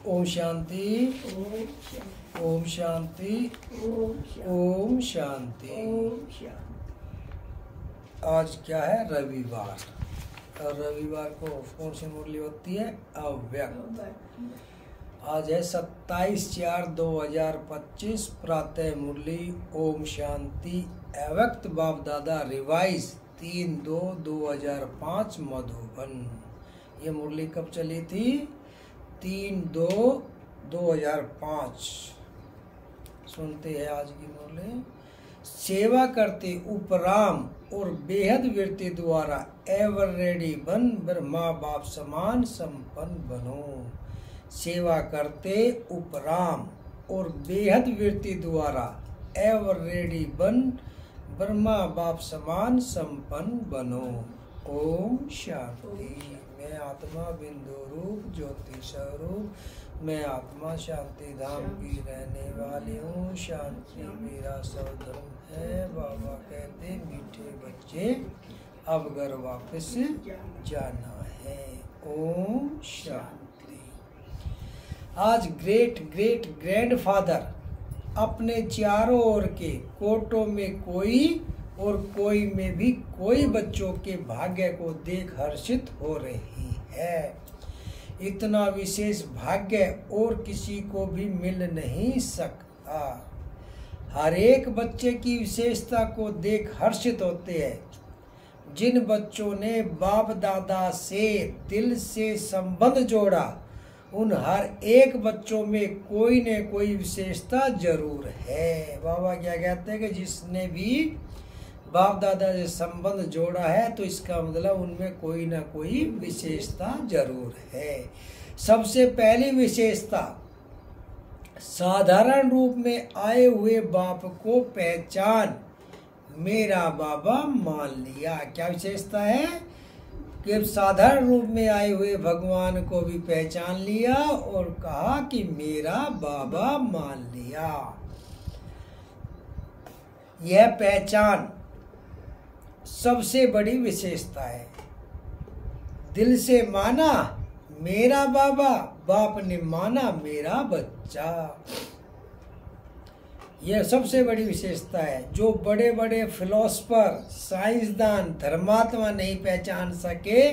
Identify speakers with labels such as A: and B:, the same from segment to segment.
A: ओम शांति, ओम शांति, ओम शांति। आज क्या है? रविवार। और रविवार को कौन सी मुरली होती है? अव्यक्त। आज है 27/4/2025 प्रातः मुरली ओम शांति अव्यक्त बाप दादा रिवाइज 3/2/2005 मधुबन। ये मुरली कब चली थी? 3/2/2005। सुनते हैं आज की मुरली। सेवा करते उपराम और बेहद वृत्ति द्वारा एवर रेडी बन ब्रह्मा बाप समान संपन्न बनो। सेवा करते उपराम और बेहद वृत्ति द्वारा एवर रेडी बन ब्रह्मा बाप समान संपन्न बनो। ओम शांति। मैं आत्मा बिंदु रूप ज्योति स्वरूप, मैं आत्मा शांति धाम की रहने वाली हूँ। शांति मेरा सर्वधर्म है। बाबा कहते मीठे बच्चे अब घर वापस जाना है। ओम शांति। आज ग्रेट ग्रेट ग्रैंडफादर अपने चारों ओर के कोटों में कोई और कोई में भी कोई बच्चों के भाग्य को देख हर्षित हो रही है। इतना विशेष भाग्य और किसी को भी मिल नहीं सकता। हर एक बच्चे की विशेषता को देख हर्षित होते हैं। जिन बच्चों ने बाप दादा से दिल से संबंध जोड़ा, उन हर एक बच्चों में कोई न कोई विशेषता जरूर है। बाबा क्या कहते हैं कि जिसने भी बाप दादा से संबंध जोड़ा है तो इसका मतलब उनमें कोई ना कोई विशेषता जरूर है। सबसे पहली विशेषता, साधारण रूप में आए हुए बाप को पहचान मेरा बाबा मान लिया। क्या विशेषता है? कि साधारण रूप में आए हुए भगवान को भी पहचान लिया और कहा कि मेरा बाबा मान लिया। यह पहचान सबसे बड़ी विशेषता है। दिल से माना मेरा बाबा, बाप ने माना मेरा बच्चा। यह सबसे बड़ी विशेषता है जो बड़े बड़े फिलोसफर, साइंसदान, धर्मात्मा नहीं पहचान सके,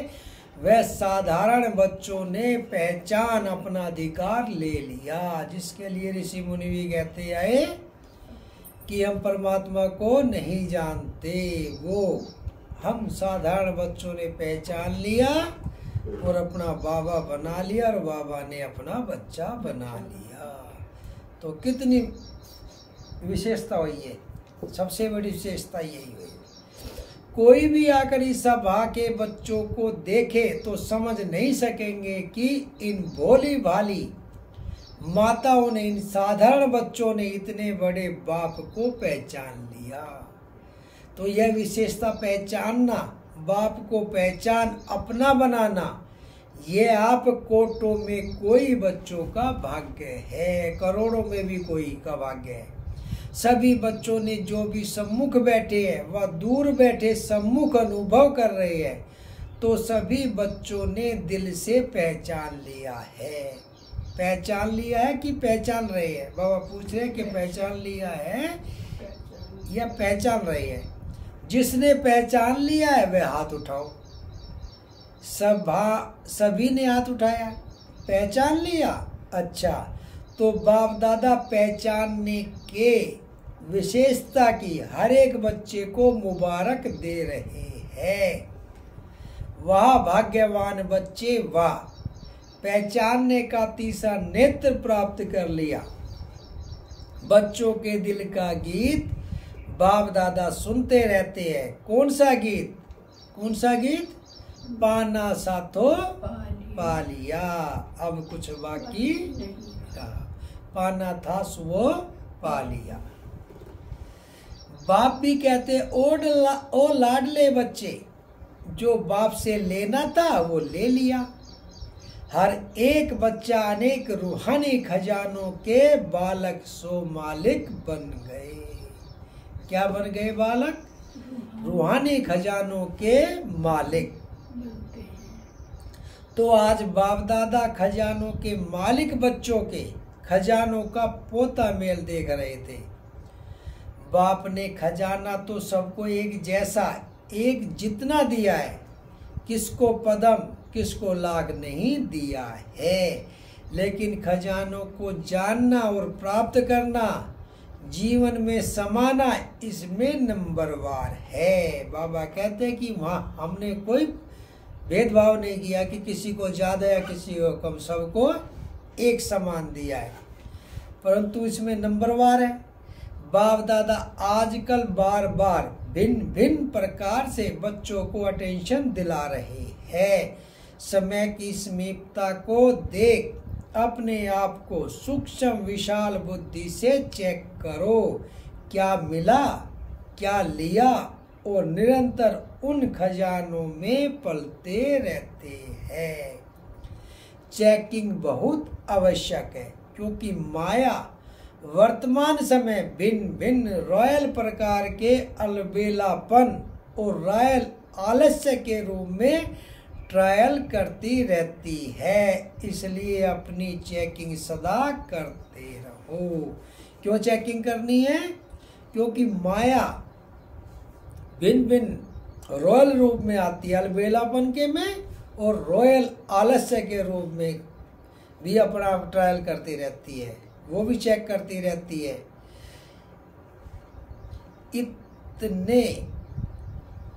A: वह साधारण बच्चों ने पहचान अपना अधिकार ले लिया। जिसके लिए ऋषि मुनि भी कहते आए कि हम परमात्मा को नहीं जानते, वो हम साधारण बच्चों ने पहचान लिया और अपना बाबा बना लिया और बाबा ने अपना बच्चा बना लिया। तो कितनी विशेषता हुई है? सबसे बड़ी विशेषता यही हुई। कोई भी आकर इस सभा के बच्चों को देखे तो समझ नहीं सकेंगे कि इन भोली भाली माताओं ने, इन साधारण बच्चों ने इतने बड़े बाप को पहचान लिया। तो यह विशेषता पहचानना, बाप को पहचान अपना बनाना, यह आप कोटों में कोई बच्चों का भाग्य है, करोड़ों में भी कोई का भाग्य है। सभी बच्चों ने जो भी सम्मुख बैठे हैं वह दूर बैठे सम्मुख अनुभव कर रहे हैं, तो सभी बच्चों ने दिल से पहचान लिया है। पहचान लिया है कि पहचान रहे हैं? बाबा पूछ रहे हैं कि पहचान लिया है या पहचान रहे हैं? जिसने पहचान लिया है वह हाथ उठाओ। सभी ने हाथ उठाया, पहचान लिया। अच्छा, तो बाप दादा पहचानने के विशेषता की हर एक बच्चे को मुबारक दे रहे हैं। वाह भाग्यवान बच्चे वाह, पहचानने का तीसरा नेत्र प्राप्त कर लिया। बच्चों के दिल का गीत बाप दादा सुनते रहते हैं। कौन सा गीत? कौन सा गीत? पाना साथो पालिया, अब कुछ बाकी था। पाना था सो पालिया। बाप भी कहते ओ लाडले बच्चे, जो बाप से लेना था वो ले लिया। हर एक बच्चा अनेक रूहानी खजानों के बालक सो मालिक बन गए। क्या बन गए बालक? रूहानी खजानों के मालिक। तो आज बाप दादा खजानों के मालिक बच्चों के खजानों का पोता मेल देख रहे थे। बाप ने खजाना तो सबको एक जैसा, एक जितना दिया है, किसको पदम किसको लाग नहीं दिया है। लेकिन खजानों को जानना और प्राप्त करना, जीवन में समाना, इसमें नंबरवार है। बाबा कहते हैं कि वहाँ हमने कोई भेदभाव नहीं किया कि किसी को ज़्यादा या किसी को कम, सबको एक समान दिया है, परंतु इसमें नंबरवार है। बाप दादा आजकल बार बार भिन्न भिन्न प्रकार से बच्चों को अटेंशन दिला रहे हैं। समय की समीपता को देख अपने आप को सूक्ष्म विशाल बुद्धि से चेक करो, क्या मिला क्या लिया, और निरंतर उन खजानों में पलते रहते हैं। चेकिंग बहुत आवश्यक है, क्योंकि माया वर्तमान समय भिन्न भिन्न रॉयल प्रकार के अलबेलापन और रॉयल आलस्य के रूप में ट्रायल करती रहती है। इसलिए अपनी चेकिंग सदा करते रहो। क्यों चेकिंग करनी है? क्योंकि माया भिन्न भिन्न रॉयल रूप में आती है, अलबेलापन के में और रॉयल आलस्य के रूप में भी अपना ट्रायल करती रहती है, वो भी चेक करती रहती है।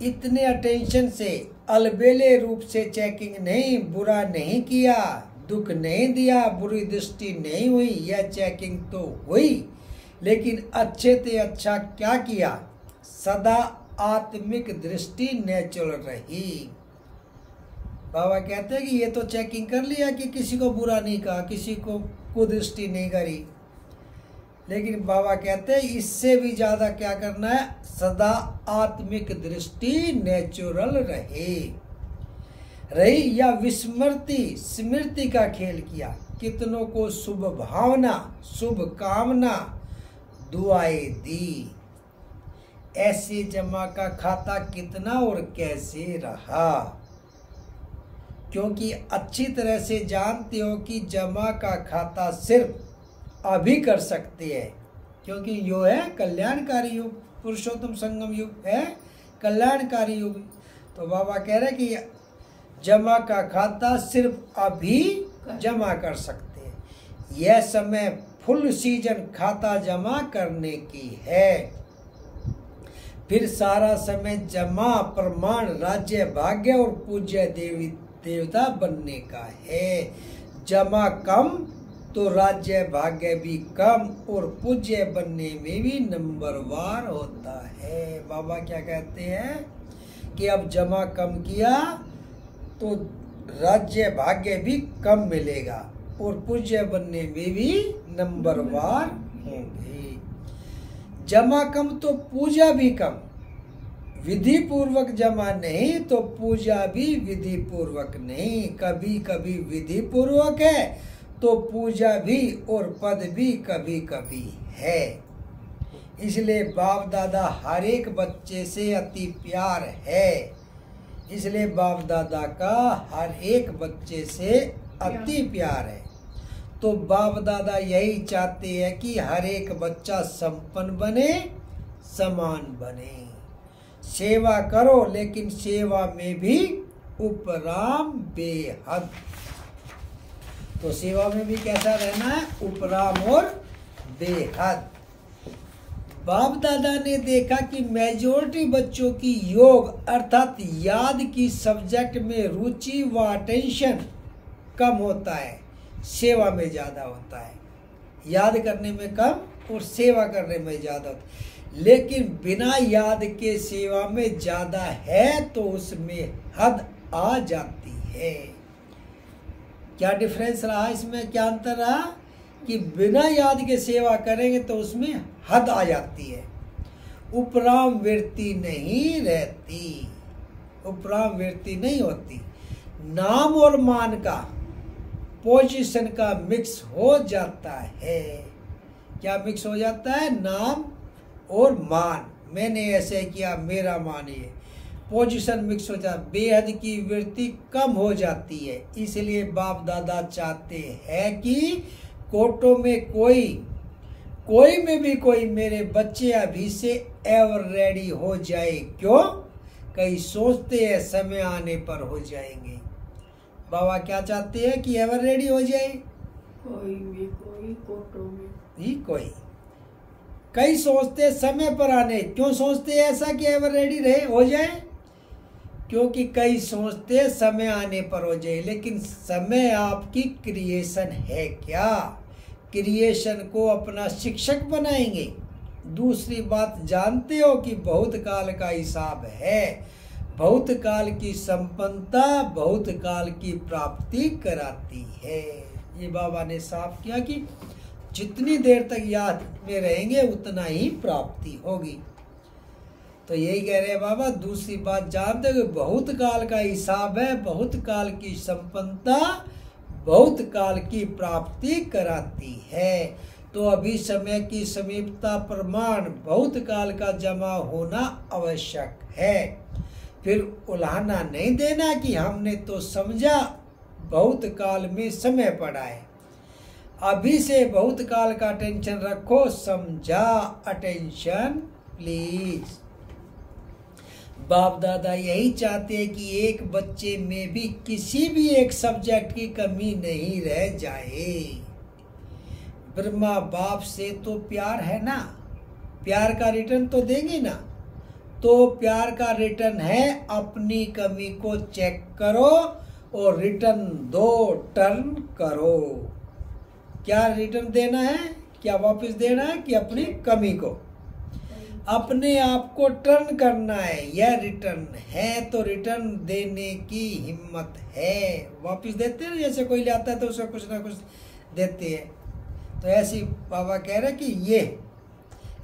A: इतने अटेंशन से अलबेले रूप से चेकिंग नहीं, बुरा नहीं किया, दुख नहीं दिया, बुरी दृष्टि नहीं हुई, यह चेकिंग तो हुई, लेकिन अच्छे से अच्छा क्या किया? सदा आत्मिक दृष्टि नेचुरल रही। बाबा कहते हैं कि ये तो चेकिंग कर लिया कि किसी को बुरा नहीं कहा, किसी को कुदृष्टि नहीं करी, लेकिन बाबा कहते हैं इससे भी ज्यादा क्या करना है? सदा आत्मिक दृष्टि नेचुरल रही या विस्मृति स्मृति का खेल किया, कितनों को शुभ भावना शुभ कामना दुआएं दी। ऐसे जमा का खाता कितना और कैसे रहा? क्योंकि अच्छी तरह से जानते हो कि जमा का खाता सिर्फ अभी कर सकते हैं, क्योंकि यो है कल्याणकारी युग, पुरुषोत्तम संगम युग है कल्याणकारी युग। तो बाबा कह रहे कि जमा का खाता सिर्फ अभी जमा कर सकते हैं। यह समय फुल सीजन खाता जमा करने की है। फिर सारा समय जमा प्रमाण राज्य भाग्य और पूज्य देवता बनने का है। जमा कम तो राज्य भाग्य भी कम और पूज्य बनने में भी नंबरवार होता है। बाबा क्या कहते हैं कि अब जमा कम किया तो राज्य भाग्य भी कम मिलेगा और पूज्य बनने में भी नंबरवार होंगे। जमा कम तो पूजा भी कम, विधि पूर्वक जमा नहीं तो पूजा भी विधि पूर्वक नहीं। कभी कभी विधि पूर्वक है तो पूजा भी और पद भी कभी कभी है। इसलिए बाप दादा हर एक बच्चे से अति प्यार है। इसलिए बाप दादा का हर एक बच्चे से अति प्यार है। तो बाप दादा यही चाहते हैं कि हर एक बच्चा संपन्न बने, समान बने। सेवा करो, लेकिन सेवा में भी उपराम बेहद। तो सेवा में भी कैसा रहना है? उपराम और बेहद। बाप दादा ने देखा कि मेजॉरिटी बच्चों की योग अर्थात याद की सब्जेक्ट में रुचि व अटेंशन कम होता है, सेवा में ज़्यादा होता है। याद करने में कम और सेवा करने में ज़्यादा होता है। लेकिन बिना याद के सेवा में ज़्यादा है तो उसमें हद आ जाती है। क्या डिफरेंस रहा इसमें? क्या अंतर रहा कि बिना याद के सेवा करेंगे तो उसमें हद आ जाती है, उपराम वृत्ति नहीं रहती, उपराम वृत्ति नहीं होती। नाम और मान का पोजीशन का मिक्स हो जाता है। क्या मिक्स हो जाता है? नाम और मान। मैंने ऐसे किया, मेरा मान ये। पोजीशन मिक्स हो जाता, बेहद की वृत्ति कम हो जाती है। इसलिए बाप दादा चाहते हैं कि कोटों में कोई में भी कोई मेरे बच्चे अभी से एवर रेडी हो जाए। क्यों? कई सोचते हैं समय आने पर हो जाएंगे। बाबा क्या चाहते हैं कि एवर रेडी हो जाए?
B: कोई में कोई, कोटों में
A: ही कोई। कई सोचते समय पर आने। क्यों सोचते हैं ऐसा कि एवर रेडी रहे हो जाए? क्योंकि कई सोचते समय आने पर हो जाए, लेकिन समय आपकी क्रिएशन है क्या? क्रिएशन को अपना शिक्षक बनाएंगे। दूसरी बात, जानते हो कि बहुत काल का हिसाब है। बहुत काल की संपन्नता बहुत काल की प्राप्ति कराती है। ये बाबा ने साफ किया कि जितनी देर तक याद में रहेंगे उतना ही प्राप्ति होगी। तो यही कह रहे हैं बाबा। दूसरी बात, जानते हो बहुत काल का हिसाब है, बहुत काल की संपन्नता बहुत काल की प्राप्ति कराती है। तो अभी समय की समीपता प्रमाण बहुत काल का जमा होना आवश्यक है। फिर उल्हाना नहीं देना कि हमने तो समझा बहुत काल में समय पड़ा है। अभी से बहुत काल का अटेंशन रखो। समझा? Attention please. बाप दादा यही चाहते हैं कि एक बच्चे में भी किसी भी एक सब्जेक्ट की कमी नहीं रह जाए। ब्रह्मा बाप से तो प्यार है ना, प्यार का रिटर्न तो देंगे ना। तो प्यार का रिटर्न है अपनी कमी को चेक करो और रिटर्न दो, टर्न करो। क्या रिटर्न देना है? क्या वापस देना है कि अपनी कमी को, अपने आप को टर्न करना है। यह रिटर्न है तो रिटर्न देने की हिम्मत है। वापस देते हैं, जैसे कोई ले आता है तो उसको कुछ ना कुछ देते हैं। तो ऐसी बाबा कह रहे कि ये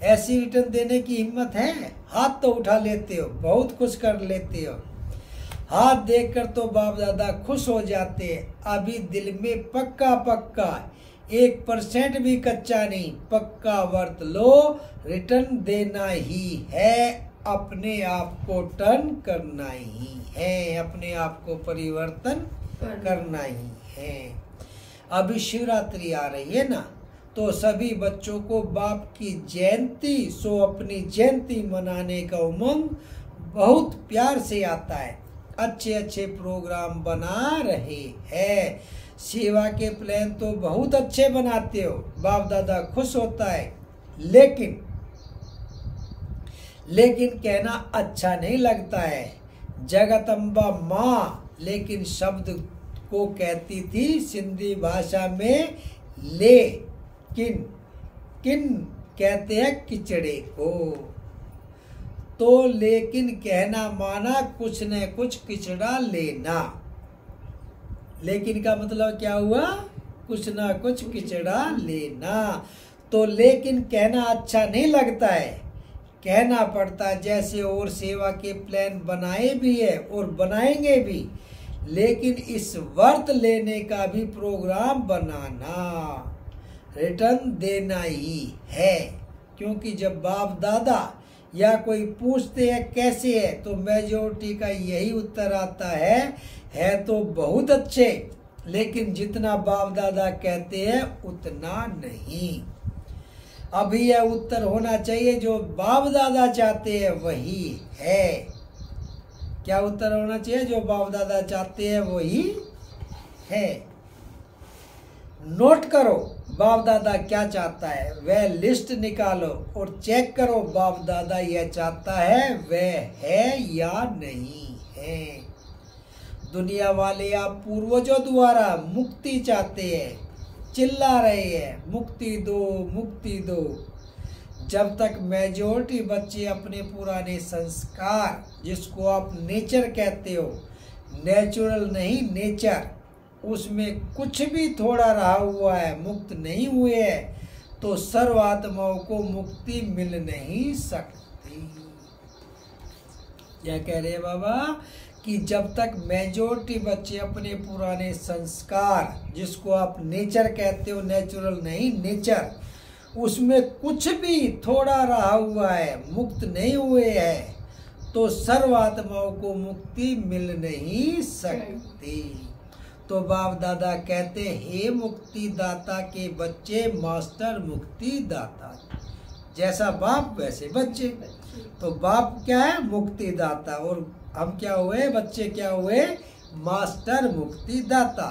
A: ऐसी रिटर्न देने की हिम्मत है। हाथ तो उठा लेते हो, बहुत खुश कर लेते हो। हाथ देखकर तो बाप दादा खुश हो जाते हैं। अभी दिल में पक्का 1% भी कच्चा नहीं, पक्का वर्त लो। रिटर्न देना ही है, अपने आप को टर्न करना ही है, अपने आप को परिवर्तन करना ही है। अभी शिवरात्रि आ रही है ना, तो सभी बच्चों को बाप की जयंती सो अपनी जयंती मनाने का उमंग बहुत प्यार से आता है। अच्छे प्रोग्राम बना रहे हैं। सेवा के प्लान तो बहुत अच्छे बनाते हो, बाप दादा खुश होता है। लेकिन कहना अच्छा नहीं लगता है। जगदम्बा माँ लेकिन शब्द को कहती थी सिंधी भाषा में किन कहते हैं किचड़े को। तो लेकिन कहना माना कुछ न कुछ किचड़ा लेना। लेकिन का मतलब क्या हुआ? कुछ ना कुछ किचड़ा लेना। तो लेकिन कहना अच्छा नहीं लगता है, कहना पड़ता है। जैसे और सेवा के प्लान बनाए भी है और बनाएंगे भी, लेकिन इस वर्त लेने का भी प्रोग्राम बनाना, रिटर्न देना ही है। क्योंकि जब बाप दादा या कोई पूछते हैं कैसे है, तो मेजॉरिटी का यही उत्तर आता है तो बहुत अच्छे, लेकिन जितना बाप दादा कहते हैं उतना नहीं। अभी यह उत्तर होना चाहिए जो बाप दादा चाहते हैं वही है। क्या उत्तर होना चाहिए? जो बाप दादा चाहते हैं वही है। नोट करो बाप दादा क्या चाहता है, वह लिस्ट निकालो और चेक करो बाप दादा यह चाहता है वह है या नहीं है। दुनिया वाले आप पूर्वजों द्वारा मुक्ति चाहते हैं, चिल्ला रहे हैं मुक्ति दो मुक्ति दो। जब तक मेजॉरिटी बच्चे अपने पुराने संस्कार, जिसको आप नेचर कहते हो, नेचुरल नहीं नेचर, उसमें कुछ भी थोड़ा रहा हुआ है, मुक्त नहीं हुए है, तो सर्व आत्माओं को मुक्ति मिल नहीं सकती। क्या कह रहे हैं बाबा कि जब तक मेजॉरिटी बच्चे अपने पुराने संस्कार, जिसको आप नेचर कहते हो, नेचुरल नहीं नेचर, उसमें कुछ भी थोड़ा रहा हुआ है, मुक्त नहीं हुए हैं, तो सर्वात्माओं को मुक्ति मिल नहीं सकती। तो बाप दादा कहते हे मुक्ति दाता के बच्चे, मास्टर मुक्ति दाता। जैसा बाप वैसे बच्चे। तो बाप क्या है? मुक्ति दाता। और हम क्या हुए? बच्चे क्या हुए? मास्टर मुक्ति दाता।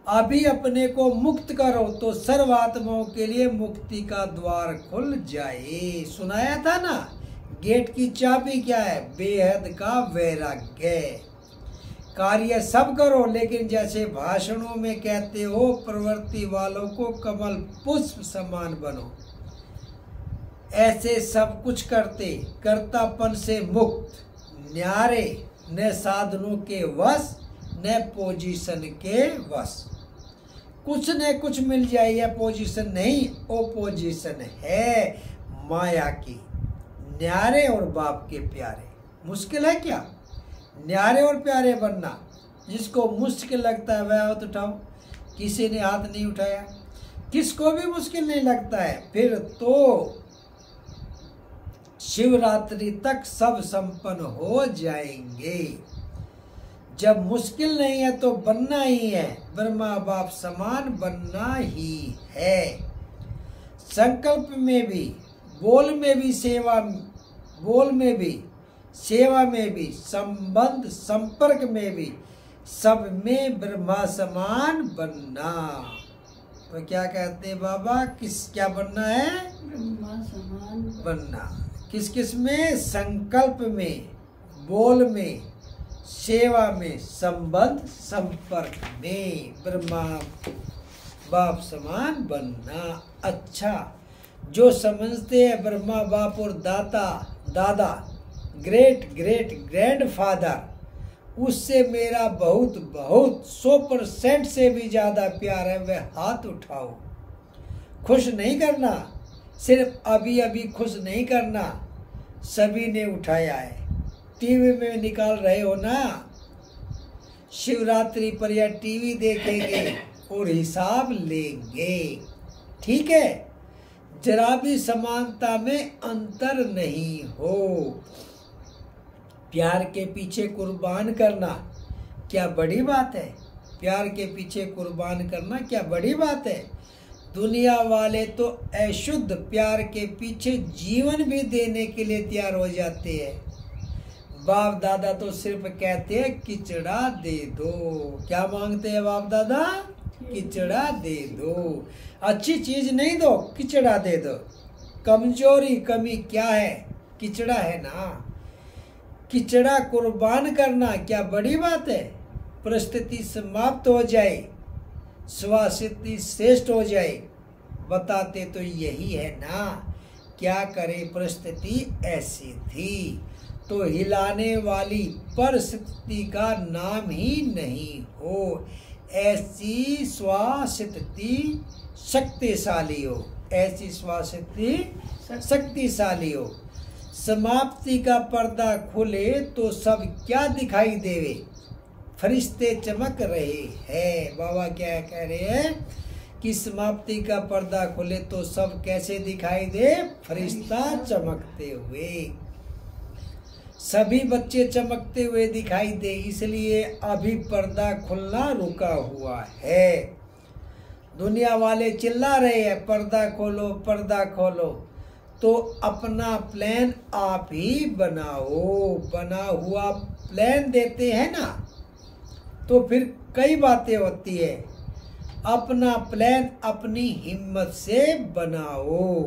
A: अभी अपने को मुक्त करो तो सर्वात्माओं के लिए मुक्ति का द्वार खुल जाए। सुनाया था ना, गेट की चाबी क्या है? बेहद का वैराग्य। कार्य सब करो, लेकिन जैसे भाषणों में कहते हो, प्रवृत्ति वालों को कमल पुष्प समान बनो। ऐसे सब कुछ करते, कर्तापन से मुक्त, न्यारे, न साधनों के वश, न पोजीशन के वश। कुछ न कुछ मिल जाए, यह पोजीशन नहीं, ओपोजिशन है माया की। न्यारे और बाप के प्यारे। मुश्किल है क्या? न्यारे और प्यारे बनना। जिसको मुश्किल लगता है वह हाथ उठाओ। किसी ने हाथ नहीं उठाया। किसको भी मुश्किल नहीं लगता है। फिर तो शिवरात्रि तक सब संपन्न हो जाएंगे। जब मुश्किल नहीं है तो बनना ही है, ब्रह्मा बाप समान बनना ही है। संकल्प में भी, बोल में भी, सेवा में भी, संबंध संपर्क में भी, सब में ब्रह्मा समान बनना। तो क्या कहते हैं बाबा? क्या बनना है?
B: ब्रह्मा समान
A: बनना। किस किस में? संकल्प में, बोल में, सेवा में, संबंध संपर्क में ब्रह्मा बाप समान बनना। अच्छा, जो समझते हैं ब्रह्मा बाप और दादा ग्रेट ग्रेट ग्रैंडफादर, उससे मेरा बहुत 100% से भी ज्यादा प्यार है, वह हाथ उठाओ। खुश नहीं करना, सिर्फ अभी खुश नहीं करना। सभी ने उठाया है। टीवी में निकाल रहे हो ना, शिवरात्रि पर या टीवी देखेंगे और हिसाब लेंगे। ठीक है? जरा भी समानता में अंतर नहीं हो। प्यार के पीछे कुर्बान करना क्या बड़ी बात है? प्यार के पीछे कुर्बान करना क्या बड़ी बात है? दुनिया वाले तो अशुद्ध प्यार के पीछे जीवन भी देने के लिए तैयार हो जाते हैं। बाप दादा तो सिर्फ कहते हैं किचड़ा दे दो। क्या मांगते हैं बाप दादा? किचड़ा दे दो। अच्छी चीज नहीं दो, किचड़ा दे दो। कमजोरी कमी क्या है? किचड़ा है ना। किचड़ा कुर्बान करना क्या बड़ी बात है? परिस्थिति समाप्त हो जाए, स्वास्थिति श्रेष्ठ हो जाए, बताते तो यही है ना। क्या करे, परिस्थिति ऐसी थी तो हिलाने वाली परिस्थिति का नाम ही नहीं हो। ऐसी स्वास्थिति शक्तिशाली हो, ऐसी स्वास्थिति शक्तिशाली हो। समाप्ति का पर्दा खुले तो सब क्या दिखाई देवे? फरिश्ते चमक रहे हैं। बाबा क्या कह रहे हैं कि समाप्ति का पर्दा खुले तो सब कैसे दिखाई दे? फरिश्ता चमकते हुए। सभी बच्चे चमकते हुए दिखाई दे, इसलिए अभी पर्दा खुलना रुका हुआ है। दुनिया वाले चिल्ला रहे हैं पर्दा खोलो पर्दा खोलो, तो अपना प्लान आप ही बनाओ। बना हुआ प्लान देते हैं ना तो फिर कई बातें होती है। अपना प्लान अपनी हिम्मत से बनाओ।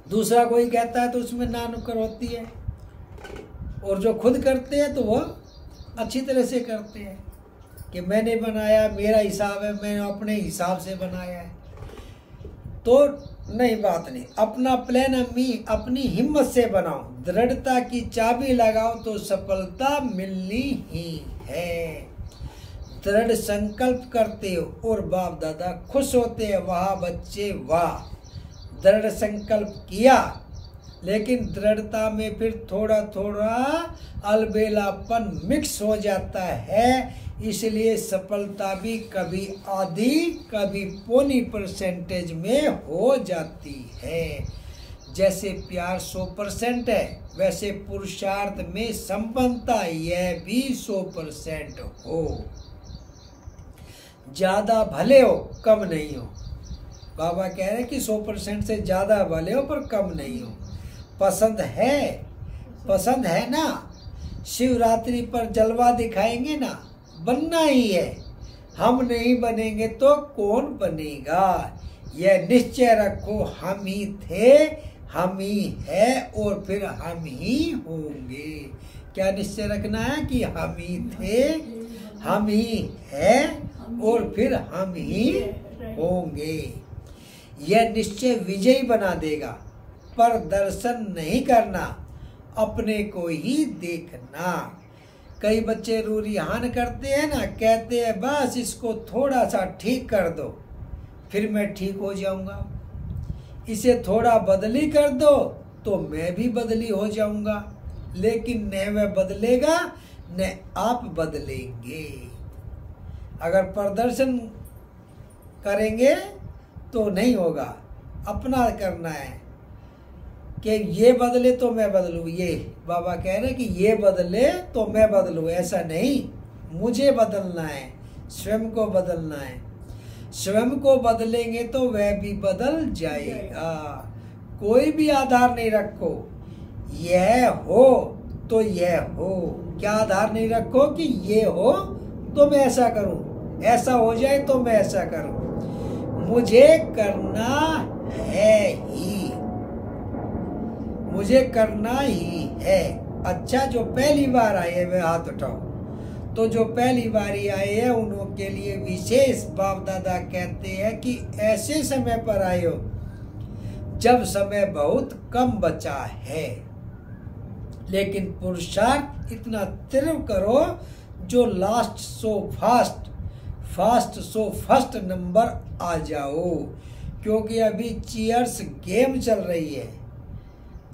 A: दूसरा कोई कहता है तो उसमें ना नुक्कड़ होती है, और जो खुद करते हैं तो वह अच्छी तरह से करते हैं कि मैंने बनाया, मेरा हिसाब है, मैंने अपने हिसाब से बनाया है। तो नहीं, बात नहीं। अपना प्लान अपनी हिम्मत से बनाओ, दृढ़ता की चाबी लगाओ तो सफलता मिलनी ही है। दृढ़ संकल्प करते हो और बाप दादा खुश होते हैं। वाह बच्चे वाह, दृढ़ संकल्प किया, लेकिन दृढ़ता में फिर थोड़ा थोड़ा अलबेलापन मिक्स हो जाता है, इसलिए सफलता भी कभी आधी कभी 0.5% में हो जाती है। जैसे प्यार 100% है, वैसे पुरुषार्थ में संपन्नता यह भी 100% हो। ज्यादा भले हो, कम नहीं हो। बाबा कह रहे हैं कि 100% से ज्यादा भले हो पर कम नहीं हो। पसंद है ना, शिवरात्रि पर जलवा दिखाएंगे ना, बनना ही है। हम नहीं बनेंगे तो कौन बनेगा। यह निश्चय रखो, हम ही थे, हम ही है और फिर हम ही होंगे। क्या निश्चय रखना है कि हम ही थे, हम ही है और फिर हम ही होंगे। यह निश्चय विजयी बना देगा, पर दर्शन नहीं करना, अपने को ही देखना। कई बच्चे रूरिहान करते हैं ना, कहते हैं बस इसको थोड़ा सा ठीक कर दो फिर मैं ठीक हो जाऊंगा, इसे थोड़ा बदली कर दो तो मैं भी बदली हो जाऊंगा। लेकिन न वह बदलेगा न आप बदलेंगे। अगर प्रदर्शन करेंगे तो नहीं होगा, अपना करना है कि ये बदले तो मैं बदलूं। ये बाबा कह रहे हैं कि ये बदले तो मैं बदलूं, ऐसा नहीं, मुझे बदलना है, स्वयं को बदलना है। स्वयं को बदलेंगे तो वह भी बदल जाएगा। कोई भी आधार नहीं रखो, यह हो तो यह हो। क्या आधार नहीं रखो कि ये हो तो मैं ऐसा करूं, ऐसा हो जाए तो मैं ऐसा करूं। मुझे करना है ही, मुझे करना ही है। अच्छा, जो पहली बार आए हैं वे हाथ उठाओ। तो जो पहली बारी आए हैं उन्हों के लिए विशेष बाप दादा कहते हैं कि ऐसे समय पर आए हो जब समय बहुत कम बचा है, लेकिन पुरुषार्थ इतना तीव्र करो जो last so fast, fast so first number आ जाओ। क्योंकि अभी चीयर्स गेम चल रही है,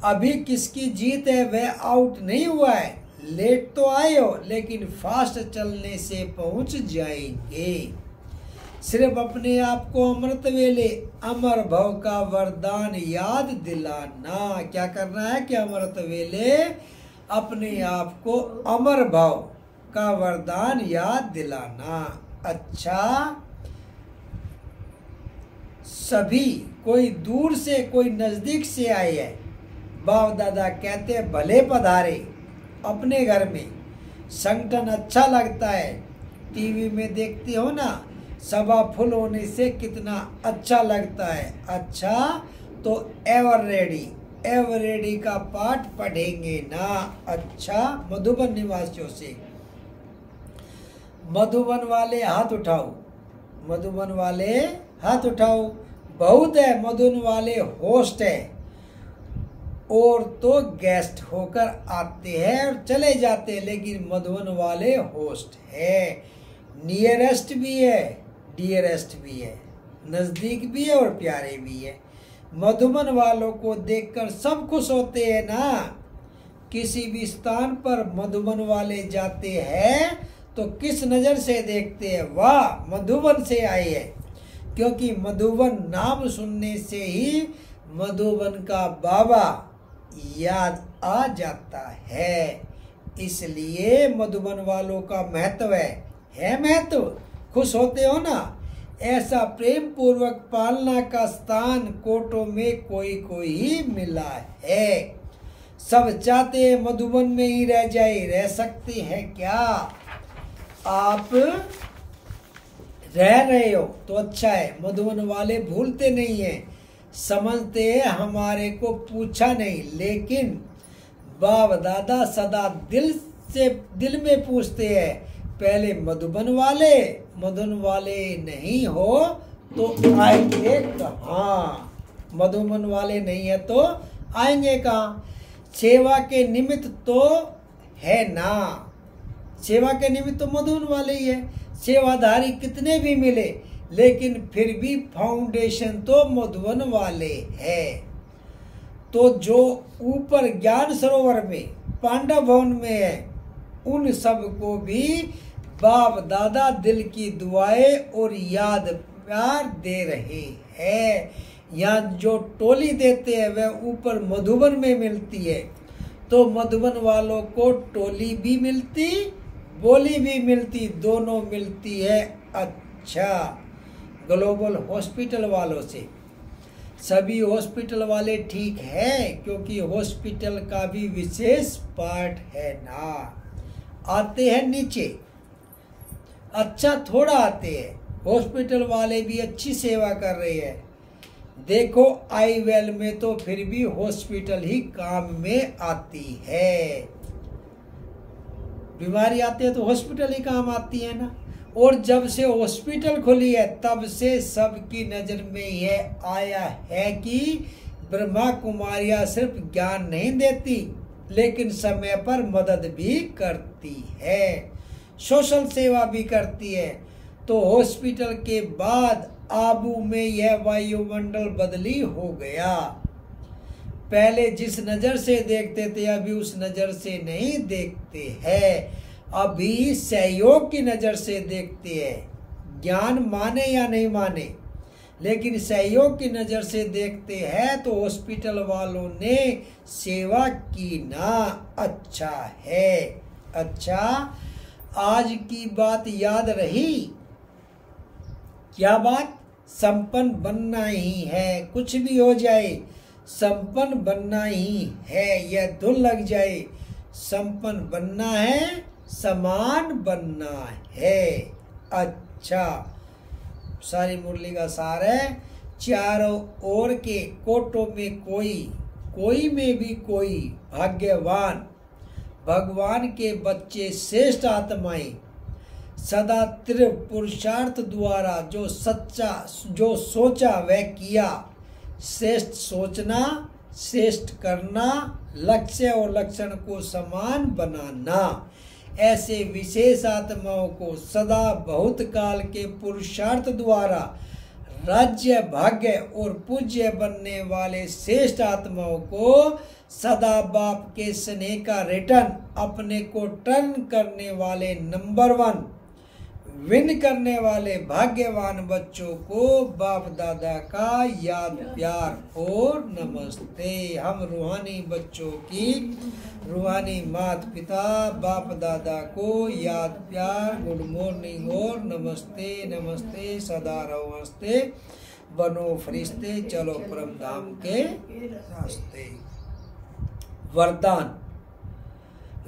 A: अभी किसकी जीत है वह आउट नहीं हुआ है। लेट तो आए हो लेकिन फास्ट चलने से पहुंच जाएंगे। सिर्फ अपने आप को अमृत वेले अमर भव का वरदान याद दिलाना। क्या करना है कि अमृत वेले अपने आप को अमर भव का वरदान याद दिलाना। अच्छा, सभी कोई दूर से कोई नजदीक से आए हैं, बाप दादा कहते हैं भले पधारे अपने घर में। संगठन अच्छा लगता है, टीवी में देखते हो ना, सभा फुल होने से कितना अच्छा लगता है। अच्छा, तो एवर रेडी का पाठ पढ़ेंगे ना। अच्छा, मधुबन निवासियों से, मधुबन वाले हाथ उठाओ, मधुबन वाले हाथ उठाओ। बहुत है, मधुबन वाले होस्ट है और तो गेस्ट होकर आते हैं और चले जाते हैं, लेकिन मधुबन वाले होस्ट है। नियरेस्ट भी है, डियरेस्ट भी है, नजदीक भी है और प्यारे भी है। मधुबन वालों को देखकर सब खुश होते हैं ना। किसी भी स्थान पर मधुबन वाले जाते हैं तो किस नजर से देखते हैं, वाह मधुबन से आए हैं। क्योंकि मधुबन नाम सुनने से ही मधुबन का बाबा याद आ जाता है। इसलिए मधुबन वालों का महत्व है महत्व। खुश होते हो ना। ऐसा प्रेम पूर्वक पालना का स्थान कोटों में कोई ही मिला है। सब चाहते हैं मधुबन में ही रह जाए, रह सकते हैं क्या? आप रह रहे हो तो अच्छा है। मधुबन वाले भूलते नहीं है, समझते हैं, हमारे को पूछा नहीं, लेकिन बाप दादा सदा दिल में पूछते हैं। पहले मधुबन वाले नहीं हो तो आएंगे कहाँ? मधुबन वाले नहीं है तो आएंगे कहाँ? सेवा के निमित्त तो है ना, सेवा के निमित्त तो मधुबन वाले ही है। सेवाधारी कितने भी मिले लेकिन फिर भी फाउंडेशन तो मधुबन वाले है। तो जो ऊपर ज्ञान सरोवर में पांडव भवन में है, उन सब को भी बाप दादा दिल की दुआएं और याद प्यार दे रहे हैं। यहाँ जो टोली देते हैं वह ऊपर मधुबन में मिलती है, तो मधुबन वालों को टोली भी मिलती, बोली भी मिलती, दोनों मिलती है। अच्छा, ग्लोबल हॉस्पिटल वालों से सभी हॉस्पिटल वाले ठीक है, क्योंकि हॉस्पिटल का भी विशेष पार्ट है ना। आते हैं नीचे, अच्छा थोड़ा आते हैं, हॉस्पिटल वाले भी अच्छी सेवा कर रहे हैं। देखो आई वेल में तो फिर भी हॉस्पिटल ही काम में आती है। बीमारी आती है तो हॉस्पिटल ही काम आती है ना। और जब से हॉस्पिटल खुली है तब से सबकी नजर में यह आया है कि ब्रह्मा कुमारियां सिर्फ ज्ञान नहीं देती, लेकिन समय पर मदद भी करती है, सोशल सेवा भी करती है। तो हॉस्पिटल के बाद आबू में यह वायुमंडल बदली हो गया। पहले जिस नजर से देखते थे अभी उस नजर से नहीं देखते हैं, अभी सहयोग की नजर से देखते हैं। ज्ञान माने या नहीं माने, लेकिन सहयोग की नजर से देखते हैं। तो हॉस्पिटल वालों ने सेवा की ना, अच्छा है। अच्छा, आज की बात याद रही? क्या बात? संपन्न बनना ही है, कुछ भी हो जाए संपन्न बनना ही है। यह धुन लग जाए, संपन्न बनना है, समान बनना है। अच्छा, सारी मुरली का सार है, चारों ओर के कोटों में कोई, कोई में भी कोई भाग्यवान, भगवान के बच्चे श्रेष्ठ आत्माएं, सदा तीव्र पुरुषार्थ द्वारा जो सच्चा, जो सोचा वह किया। श्रेष्ठ सोचना, श्रेष्ठ करना, लक्ष्य और लक्षण को समान बनाना। ऐसे विशेष आत्माओं को सदा बहुत काल के पुरुषार्थ द्वारा राज्य, भाग्य और पूज्य बनने वाले श्रेष्ठ आत्माओं को सदा बाप के स्नेह का रिटर्न, अपने को टर्न करने वाले नंबर 1 विन करने वाले भाग्यवान बच्चों को बाप दादा का याद, प्यार और नमस्ते। हम रूहानी बच्चों की, रूहानी माता पिता बाप दादा को याद, प्यार, गुड मॉर्निंग और नमस्ते। नमस्ते, सदा रहो हंसते, बनो फरिश्ते, चलो परम धाम के रास्ते। वरदान।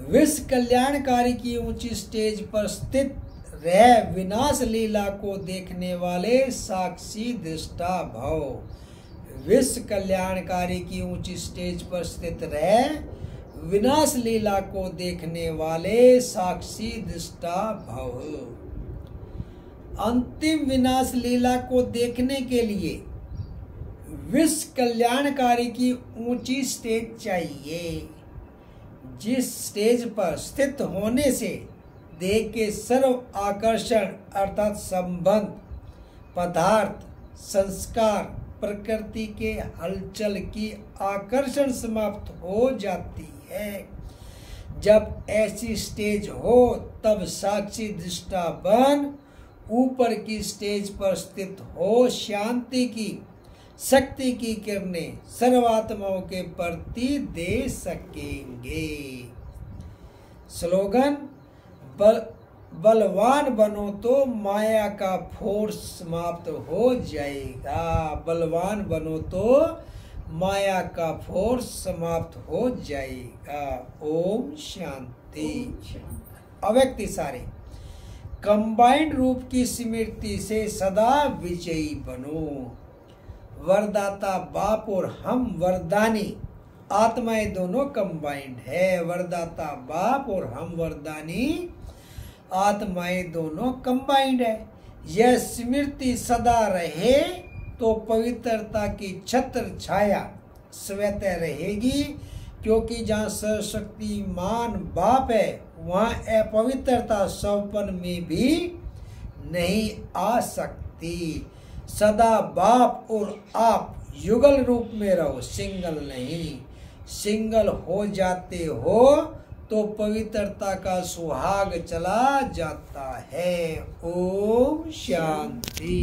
A: विश्व कल्याणकारी की ऊंची स्टेज पर स्थित रह विनाश लीला को देखने वाले साक्षी दृष्टा भव। विश्व कल्याणकारी की ऊंची स्टेज पर स्थित रह विनाश लीला को देखने वाले साक्षी दृष्टा भव। अंतिम विनाश लीला को देखने के लिए विश्व कल्याणकारी की ऊंची स्टेज चाहिए, जिस स्टेज पर स्थित होने से देह के सर्व आकर्षण अर्थात संबंध, पदार्थ, संस्कार, प्रकृति के हलचल की आकर्षण समाप्त हो जाती है। जब ऐसी स्टेज हो तब साक्षी दृष्टा बन ऊपर की स्टेज पर स्थित हो शांति की, शक्ति की किरणें सर्वात्माओं के प्रति दे सकेंगे। स्लोगन। बलवान बनो तो माया का फोर्स समाप्त हो जाएगा। बलवान बनो तो माया का फोर्स समाप्त हो जाएगा। ओम शांति। अव्यक्ति सारे कंबाइंड रूप की स्मृति से सदा विजयी बनो। वरदाता बाप और हम वरदानी आत्माएं दोनों कंबाइंड है। वरदाता बाप और हम वरदानी आत्माएं दोनों कंबाइंड है। यह स्मृति सदा रहे तो पवित्रता की छत्र छाया स्वतः रहेगी, क्योंकि जहाँ सर्वशक्तिमान बाप है वहाँ अपवित्रता स्वपन में भी नहीं आ सकती। सदा बाप और आप युगल रूप में रहो, सिंगल नहीं। सिंगल हो जाते हो तो पवित्रता का सुहाग चला जाता है। ओम शांति।